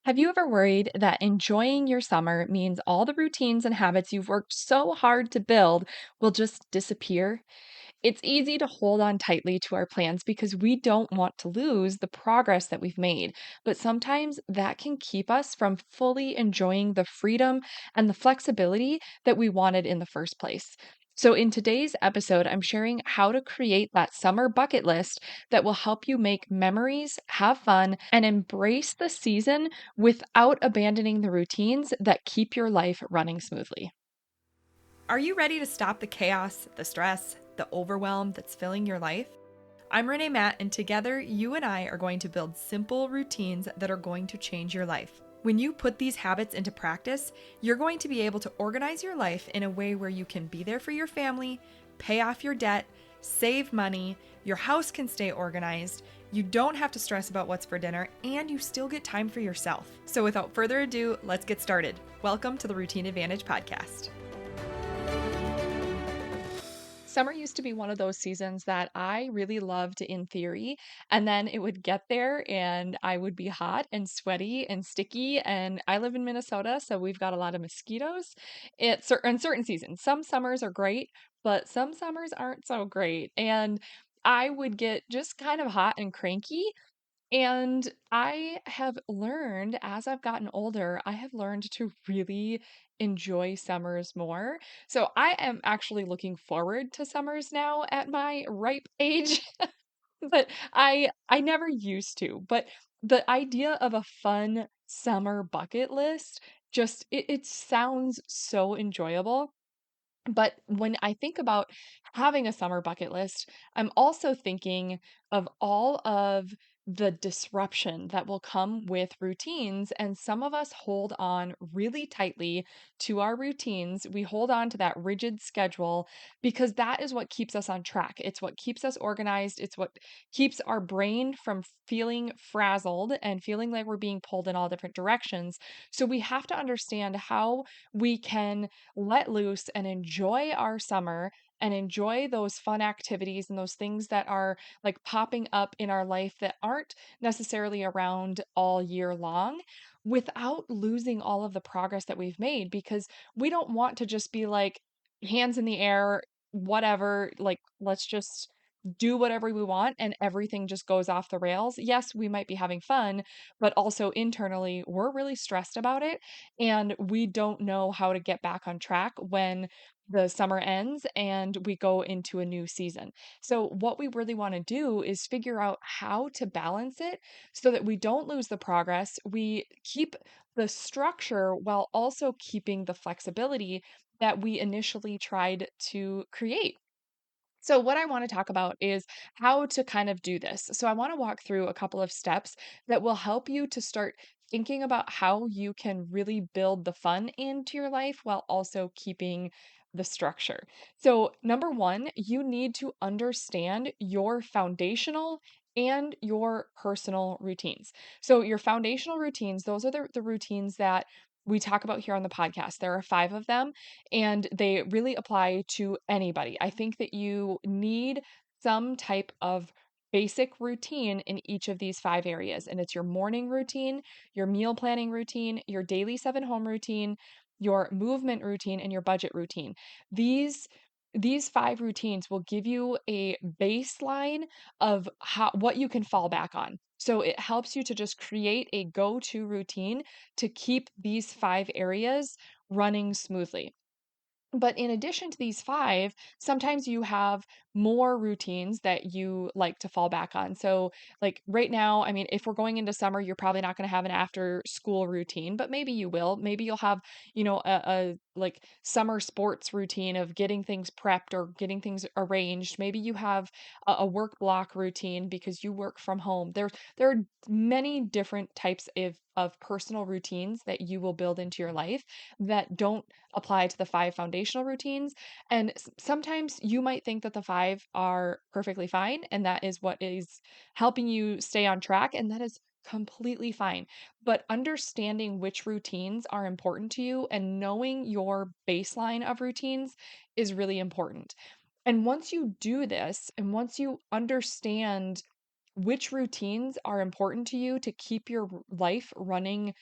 Have you ever worried that enjoying your summer means all the routines and habits you've worked so hard to build will just disappear? It's easy to hold on tightly to our plans because we don't want to lose the progress that we've made. But sometimes that can keep us from fully enjoying the freedom and the flexibility that we wanted in the first place. So, in today's episode, I'm sharing how to create that summer bucket list that will help you make memories, have fun, and embrace the season without abandoning the routines that keep your life running smoothly. Are you ready to stop the chaos, the stress, the overwhelm that's filling your life? I'm Renee Matt, and together you and I are going to build simple routines that are going to change your life. When you put these habits into practice, you're going to be able to organize your life in a way where you can be there for your family, pay off your debt, save money, your house can stay organized, you don't have to stress about what's for dinner, and you still get time for yourself. So without further ado, let's get started. Welcome to the Routine Advantage Podcast. Summer used to be one of those seasons that I really loved in theory, and then it would get there and I would be hot and sweaty and sticky, and I live in Minnesota, so we've got a lot of mosquitoes. It's in certain seasons. Some summers are great, but some summers aren't so great, and I would get just kind of hot and cranky, and I have learned as I've gotten older, I have learned to really enjoy summers more. So I am actually looking forward to summers now at my ripe age, but I never used to. But the idea of a fun summer bucket list just it sounds so enjoyable. But when I think about having a summer bucket list, I'm also thinking of all of the disruption that will come with routines. And some of us hold on really tightly to our routines. We hold on to that rigid schedule because that is what keeps us on track. It's what keeps us organized. It's what keeps our brain from feeling frazzled and feeling like we're being pulled in all different directions. So we have to understand how we can let loose and enjoy our summer and enjoy those fun activities and those things that are like popping up in our life that aren't necessarily around all year long without losing all of the progress that we've made because we don't want to just be like hands in the air, whatever, like let's just do whatever we want and everything just goes off the rails. Yes, we might be having fun, but also internally we're really stressed about it and we don't know how to get back on track when the summer ends and we go into a new season. So, what we really want to do is figure out how to balance it so that we don't lose the progress. We keep the structure while also keeping the flexibility that we initially tried to create. So, what I want to talk about is how to kind of do this. So, I want to walk through a couple of steps that will help you to start thinking about how you can really build the fun into your life while also keeping the structure. So, number one, you need to understand your foundational and your personal routines. So, your foundational routines, those are the routines that we talk about here on the podcast. There are five of them and they really apply to anybody. I think that you need some type of basic routine in each of these five areas, and it's your morning routine, your meal planning routine, your daily seven home routine, your movement routine, and your budget routine. These these five routines will give you a baseline of what you can fall back on. So it helps you to just create a go-to routine to keep these five areas running smoothly. But in addition to these five, sometimes you have more routines that you like to fall back on. So, like right now, I mean, if we're going into summer, you're probably not going to have an after school routine, but maybe you will. Maybe you'll have, a like summer sports routine of getting things prepped or getting things arranged. Maybe you have a work block routine because you work from home. There are many different types of personal routines that you will build into your life that don't apply to the five foundational routines. And sometimes you might think that the five are perfectly fine, and that is what is helping you stay on track. And that is completely fine. But understanding which routines are important to you and knowing your baseline of routines is really important. And once you do this, and once you understand which routines are important to you to keep your life running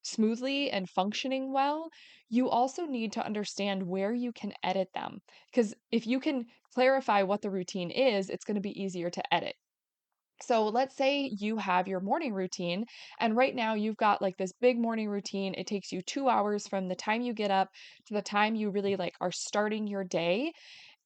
smoothly and functioning well, you also need to understand where you can edit them. Because if you can clarify what the routine is, it's going to be easier to edit. So let's say you have your morning routine, and right now you've got like this big morning routine. It takes you 2 hours from the time you get up to the time you really like are starting your day.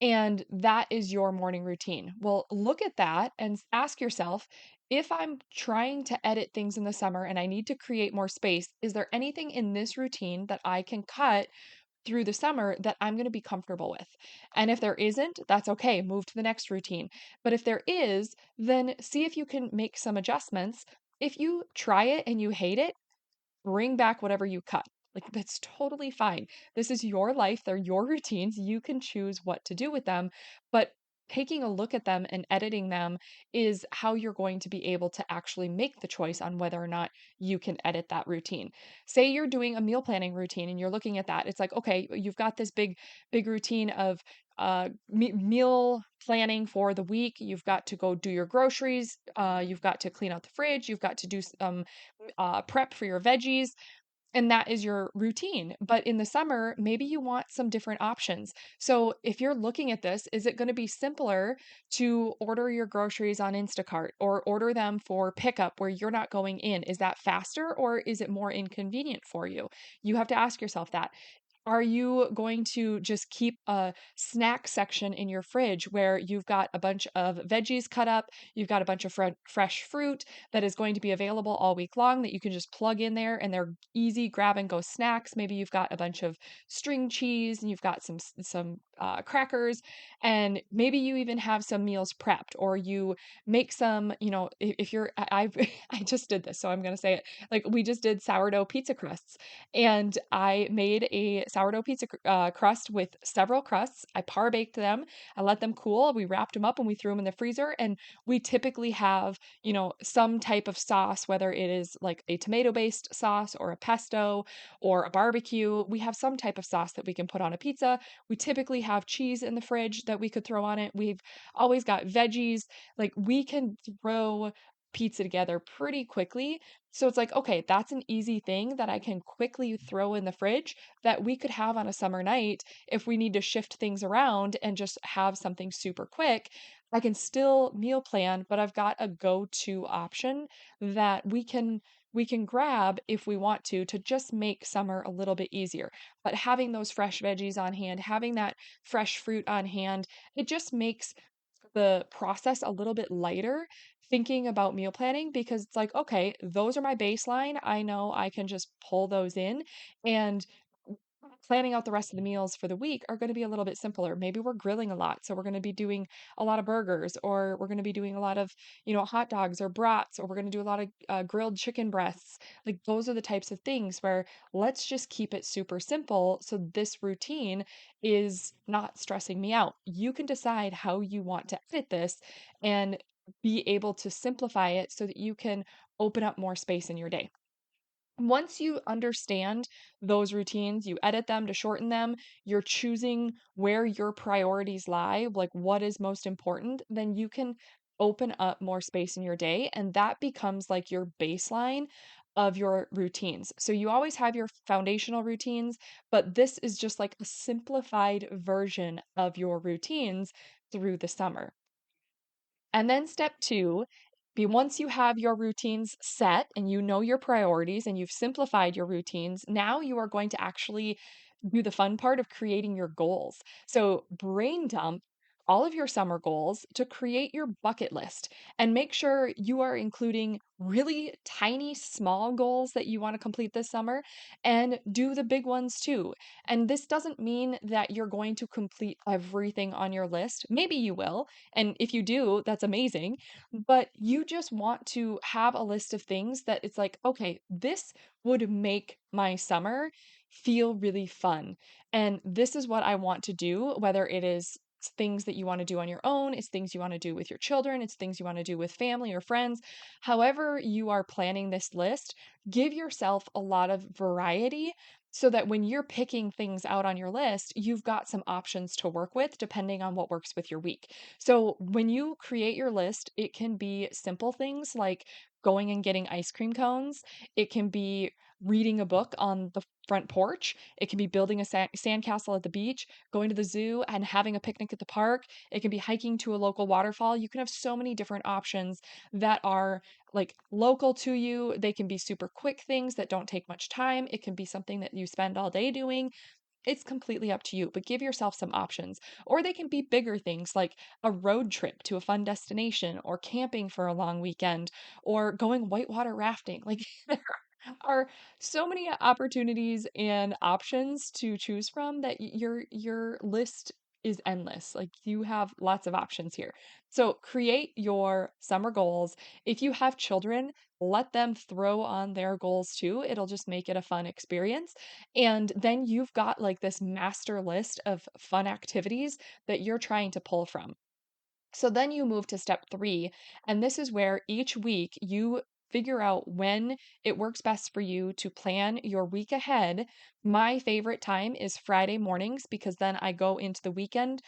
And that is your morning routine. Well, look at that and ask yourself, if I'm trying to edit things in the summer and I need to create more space, is there anything in this routine that I can cut through the summer that I'm going to be comfortable with? And if there isn't, that's okay. Move to the next routine. But if there is, then see if you can make some adjustments. If you try it and you hate it, bring back whatever you cut. Like, that's totally fine. This is your life, they're your routines. You can choose what to do with them, but taking a look at them and editing them is how you're going to be able to actually make the choice on whether or not you can edit that routine. Say you're doing a meal planning routine and you're looking at that. It's like, okay, you've got this big routine of meal planning for the week. You've got to go do your groceries. You've got to clean out the fridge. You've got to do prep for your veggies, and that is your routine. But in the summer, maybe you want some different options. So if you're looking at this, is it going to be simpler to order your groceries on Instacart or order them for pickup where you're not going in? Is that faster or is it more inconvenient for you? You have to ask yourself that. Are you going to just keep a snack section in your fridge where you've got a bunch of veggies cut up, you've got a bunch of fresh fruit that is going to be available all week long that you can just plug in there and they're easy grab and go snacks? Maybe you've got a bunch of string cheese and you've got some crackers, and maybe you even have some meals prepped, or you make some, if you're I've I just did this, so I'm going to say it. Like, we just did sourdough pizza crusts, and I made a sourdough pizza crust with several crusts. I par baked them. I let them cool. We wrapped them up and we threw them in the freezer. And we typically have, some type of sauce, whether it is like a tomato based sauce or a pesto or a barbecue. We have some type of sauce that we can put on a pizza. We typically have cheese in the fridge that we could throw on it. We've always got veggies. Like, we can throw pizza together pretty quickly. So it's like, okay, that's an easy thing that I can quickly throw in the fridge that we could have on a summer night if we need to shift things around and just have something super quick. I can still meal plan, but I've got a go-to option that we can grab if we want to just make summer a little bit easier. But having those fresh veggies on hand, having that fresh fruit on hand, it just makes the process a little bit lighter thinking about meal planning, because it's like, okay, those are my baseline. I know I can just pull those in, and planning out the rest of the meals for the week are going to be a little bit simpler. Maybe we're grilling a lot, so we're going to be doing a lot of burgers, or we're going to be doing a lot of, hot dogs or brats, or we're going to do a lot of grilled chicken breasts. Like, those are the types of things where let's just keep it super simple so this routine is not stressing me out. You can decide how you want to edit this and be able to simplify it so that you can open up more space in your day. Once you understand those routines, you edit them to shorten them, you're choosing where your priorities lie, like what is most important, then you can open up more space in your day. And that becomes like your baseline of your routines. So you always have your foundational routines, but this is just like a simplified version of your routines through the summer. And then step two, be once you have your routines set and you know your priorities and you've simplified your routines, now you are going to actually do the fun part of creating your goals. So brain dump all of your summer goals to create your bucket list, and make sure you are including really tiny, small goals that you want to complete this summer, and do the big ones too. And this doesn't mean that you're going to complete everything on your list. Maybe you will, and if you do, that's amazing. But you just want to have a list of things that it's like, okay, this would make my summer feel really fun. And this is what I want to do, whether it is It's things that you want to do on your own, it's things you want to do with your children, it's things you want to do with family or friends. However, you are planning this list, give yourself a lot of variety so that when you're picking things out on your list, you've got some options to work with depending on what works with your week. So, when you create your list, it can be simple things like going and getting ice cream cones, it can be reading a book on the front porch, it can be building a sandcastle at the beach, going to the zoo and having a picnic at the park. It can be hiking to a local waterfall. You can have so many different options that are like local to you. They can be super quick things that don't take much time. It can be something that you spend all day doing. It's completely up to you, but give yourself some options. Or they can be bigger things like a road trip to a fun destination, or camping for a long weekend, or going whitewater rafting. Like, there are so many opportunities and options to choose from that your list is endless. Like, you have lots of options here. So create your summer goals. If you have children, let them throw on their goals too. It'll just make it a fun experience. And then you've got like this master list of fun activities that you're trying to pull from. So then you move to step 3, and this is where each week you figure out when it works best for you to plan your week ahead. My favorite time is Friday mornings because then I go into the weekend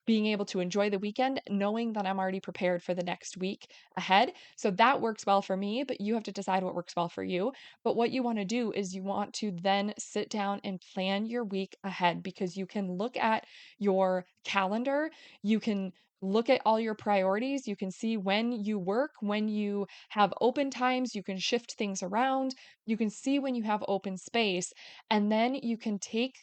being able to enjoy the weekend, knowing that I'm already prepared for the next week ahead. So that works well for me, but you have to decide what works well for you. But what you want to do is you want to then sit down and plan your week ahead because you can look at your calendar, you can look at all your priorities, you can see when you work, when you have open times, you can shift things around, you can see when you have open space, and then you can take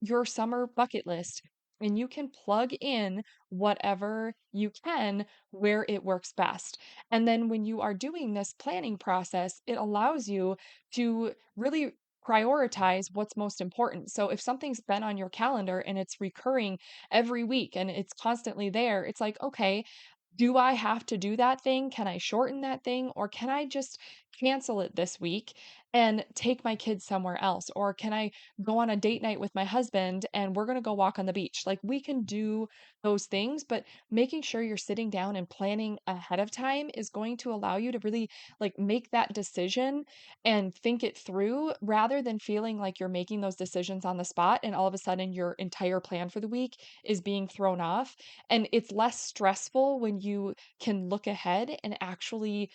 your summer bucket list and you can plug in whatever you can where it works best. And then when you are doing this planning process, it allows you to really prioritize what's most important. So if something's been on your calendar and it's recurring every week and it's constantly there, it's like, okay, do I have to do that thing? Can I shorten that thing? Or can I just cancel it this week and take my kids somewhere else? Or can I go on a date night with my husband and we're going to go walk on the beach? Like, we can do those things, but making sure you're sitting down and planning ahead of time is going to allow you to really like make that decision and think it through rather than feeling like you're making those decisions on the spot and all of a sudden your entire plan for the week is being thrown off. And it's less stressful when you can look ahead and actually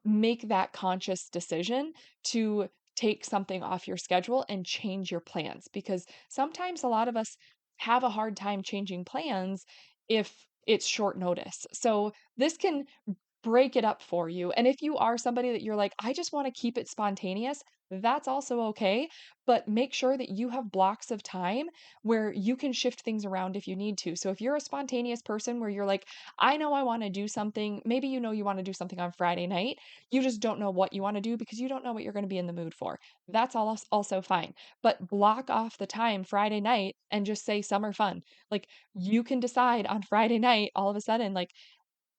make that conscious decision to take something off your schedule and change your plans because sometimes a lot of us have a hard time changing plans if it's short notice. So this can break it up for you. And if you are somebody that you're like, I just want to keep it spontaneous, that's also okay. But make sure that you have blocks of time where you can shift things around if you need to. So if you're a spontaneous person where you're like, I know I want to do something, maybe you know you want to do something on Friday night, you just don't know what you want to do because you don't know what you're going to be in the mood for. That's also fine. But block off the time Friday night and just say summer fun. Like, you can decide on Friday night all of a sudden, like,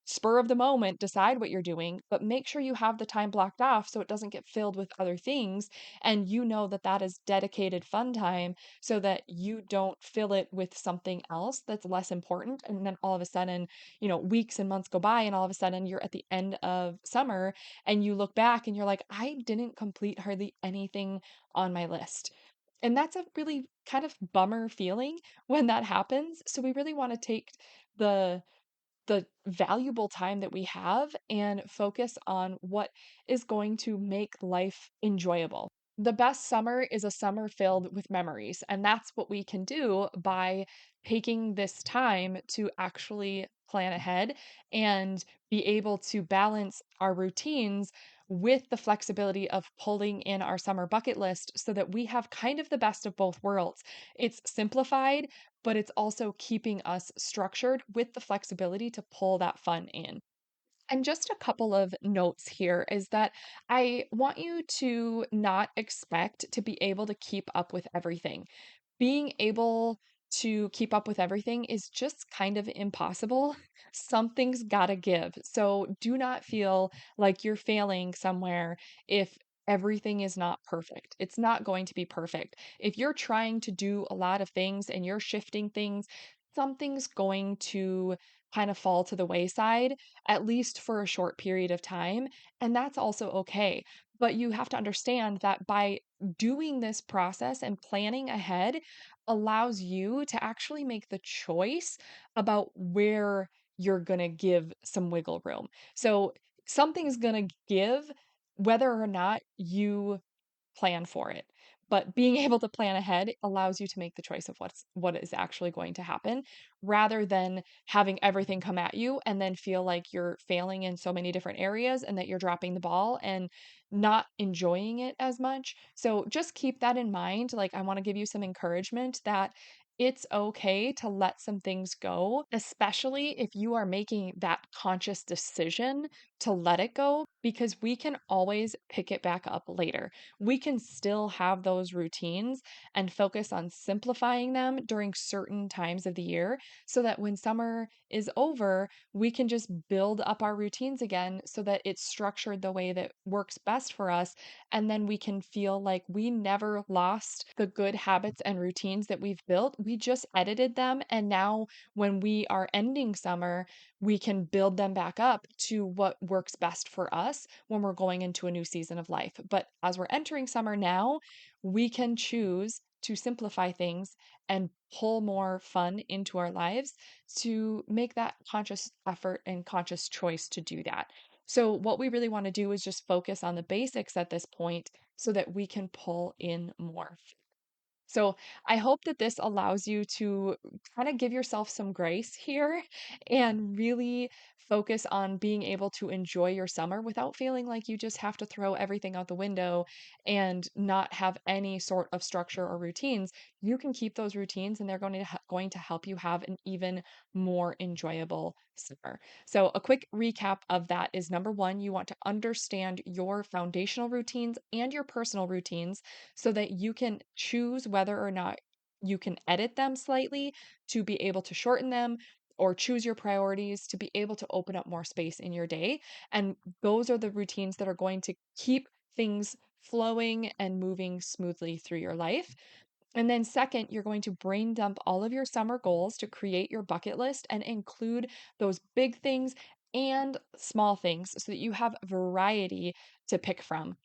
spur of the moment, decide what you're doing, but make sure you have the time blocked off so it doesn't get filled with other things. And you know that that is dedicated fun time so that you don't fill it with something else that's less important. And then all of a sudden, weeks and months go by, and all of a sudden you're at the end of summer and you look back and you're like, I didn't complete hardly anything on my list. And that's a really kind of bummer feeling when that happens. So we really want to take the valuable time that we have and focus on what is going to make life enjoyable. The best summer is a summer filled with memories, and that's what we can do by taking this time to actually plan ahead and be able to balance our routines with the flexibility of pulling in our summer bucket list so that we have kind of the best of both worlds. It's simplified, but it's also keeping us structured with the flexibility to pull that fun in. And just a couple of notes here is that I want you to not expect to be able to keep up with everything. Being able to keep up with everything is just kind of impossible. Something's got to give. So do not feel like you're failing somewhere if everything is not perfect. It's not going to be perfect. If you're trying to do a lot of things and you're shifting things, something's going to kind of fall to the wayside, at least for a short period of time. And that's also okay. But you have to understand that by doing this process and planning ahead allows you to actually make the choice about where you're going to give some wiggle room. So something's going to give whether or not you plan for it. But being able to plan ahead allows you to make the choice of what is actually going to happen rather than having everything come at you and then feel like you're failing in so many different areas and that you're dropping the ball and not enjoying it as much. So just keep that in mind. Like, I want to give you some encouragement that it's okay to let some things go, especially if you are making that conscious decision to let it go, because we can always pick it back up later. We can still have those routines and focus on simplifying them during certain times of the year so that when summer is over, we can just build up our routines again so that it's structured the way that works best for us. And then we can feel like we never lost the good habits and routines that we've built. We just edited them. And now, when we are ending summer, we can build them back up to what works best for us when we're going into a new season of life. But as we're entering summer now, we can choose to simplify things and pull more fun into our lives to make that conscious effort and conscious choice to do that. So, what we really want to do is just focus on the basics at this point so that we can pull in more. So I hope that this allows you to kind of give yourself some grace here and really focus on being able to enjoy your summer without feeling like you just have to throw everything out the window and not have any sort of structure or routines. You can keep those routines and they're going to help you have an even more enjoyable summer. So a quick recap of that is number 1, you want to understand your foundational routines and your personal routines so that you can choose whether or not you can edit them slightly to be able to shorten them or choose your priorities to be able to open up more space in your day. And those are the routines that are going to keep things flowing and moving smoothly through your life. And then, second, you're going to brain dump all of your summer goals to create your bucket list and include those big things and small things so that you have variety to pick from.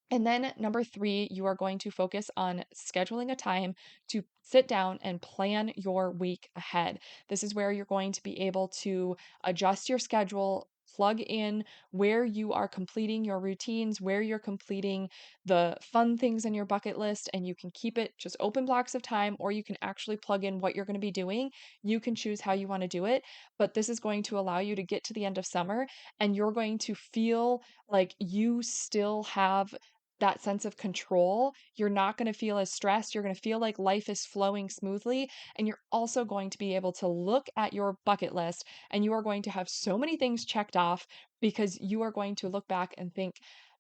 And then number 3, you are going to focus on scheduling a time to sit down and plan your week ahead. This is where you're going to be able to adjust your schedule, plug in where you are completing your routines, where you're completing the fun things in your bucket list, and you can keep it just open blocks of time, or you can actually plug in what you're going to be doing. You can choose how you want to do it, but this is going to allow you to get to the end of summer and you're going to feel like you still have that sense of control. You're not going to feel as stressed. You're going to feel like life is flowing smoothly. And you're also going to be able to look at your bucket list and you are going to have so many things checked off because you are going to look back and think,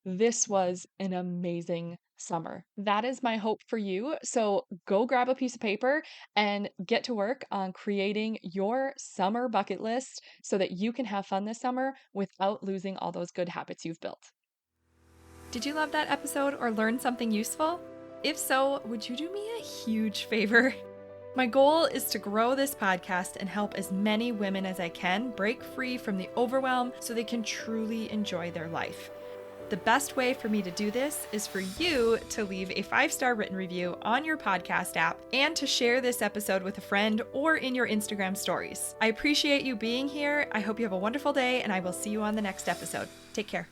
this was an amazing summer. That is my hope for you. So go grab a piece of paper and get to work on creating your summer bucket list so that you can have fun this summer without losing all those good habits you've built. Did you love that episode or learn something useful? If so, would you do me a huge favor? My goal is to grow this podcast and help as many women as I can break free from the overwhelm so they can truly enjoy their life. The best way for me to do this is for you to leave a 5-star written review on your podcast app and to share this episode with a friend or in your Instagram stories. I appreciate you being here. I hope you have a wonderful day and I will see you on the next episode. Take care.